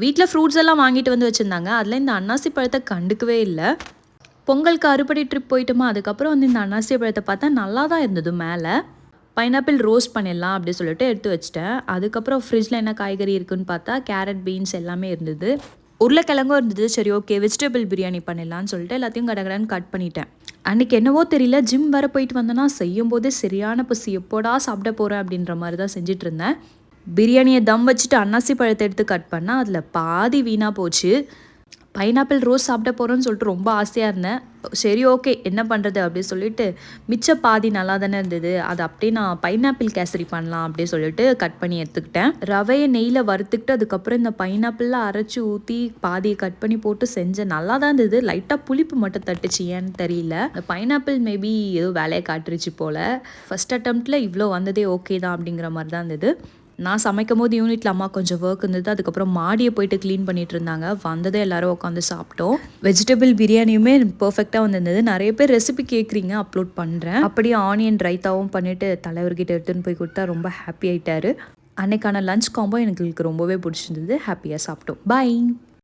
வீட்டில் ஃப்ரூட்ஸ் எல்லாம் வாங்கிட்டு வந்து வச்சுருந்தாங்க. அதில் இந்த அன்னாசி பழத்தை கண்டுக்கவே இல்லை. பொங்கலுக்கு அறுபடை ட்ரிப் போயிட்டோமா, அதுக்கப்புறம் வந்து இந்த அன்னாசி பழத்தை பார்த்தா நல்லா தான் இருந்தது. மேலே பைனாப்பிள் ரோஸ்ட் பண்ணிடலாம் அப்படி சொல்லிட்டு எடுத்து வச்சிட்டேன். அதுக்கப்புறம் ஃப்ரிட்ஜில் என்ன காய்கறி இருக்குன்னு பார்த்தா கேரட், பீன்ஸ் எல்லாமே இருந்தது. உருளைக்கிழங்கும் இருந்தது. சரி ஓகே, வெஜிடபிள் பிரியாணி பண்ணிடலான்னு சொல்லிட்டு எல்லாத்தையும் கடகடன்னு கட் பண்ணிட்டேன். அன்றைக்கி என்னவோ தெரியல, ஜிம் வேறு போயிட்டு வந்தேன்னா செய்யும் போதே சரியான பசி, எப்போடா சாப்பிட போகிறேன் அப்படின்ற மாதிரி தான் செஞ்சுட்டு இருந்தேன். பிரியாணியை தம் வச்சுட்டு அன்னாசி பழத்தை எடுத்து கட் பண்ணால் அதில் பாதி வீணாக போச்சு. பைனாப்பிள் ரோஸ் சாப்பிட போகிறோன்னு சொல்லிட்டு ரொம்ப ஆசையாக இருந்தேன். சரி ஓகே, என்ன பண்ணுறது அப்படின்னு சொல்லிட்டு மிச்ச பாதி நல்லா தானே இருந்தது, அதை அப்படியே நான் பைனாப்பிள் கேசரி பண்ணலாம் அப்படின்னு சொல்லிட்டு கட் பண்ணி எடுத்துக்கிட்டேன். ரவையை நெய்யில் வறுத்துக்கிட்டு அதுக்கப்புறம் இந்த பைனாப்பிளில் அரைச்சி ஊற்றி பாதியை கட் பண்ணி போட்டு செஞ்சேன். நல்லா தான் இருந்தது. லைட்டாக புளிப்பு மட்டும் தட்டுச்சு, ஏன்னு தெரியல. பைனாப்பிள் மேபி ஏதோ வேலையை காட்டுருச்சு போல். ஃபஸ்ட் அட்டம்ப்டில் இவ்வளோ வந்ததே ஓகே தான் அப்படிங்கிற மாதிரி தான் இருந்தது. நான் சமைக்கும் போது யூனிட்டில் அம்மா கொஞ்சம் ஒர்க் இருந்தது. அதுக்கப்புறம் மாடியை போயிட்டு க்ளீன் பண்ணிட்டு இருந்தாங்க. வந்ததே எல்லோரும் உட்காந்து சாப்பிட்டோம். வெஜிடபிள் பிரியாணியுமே பர்ஃபெக்டாக வந்திருந்தது. நிறைய பேர் ரெசிபி கேட்குறீங்க, அப்லோட் பண்ணுறேன். அப்படியே ஆனியன் ரைத்தாவும் பண்ணிவிட்டு தலைவர்கிட்ட எடுத்துன்னு போய் கொடுத்தா ரொம்ப ஹாப்பி ஆகிட்டாரு. அன்னைக்கான லஞ்ச் காம்போ எனக்கு ரொம்பவே பிடிச்சிருந்தது. ஹாப்பியாக சாப்பிட்டோம். பாய்.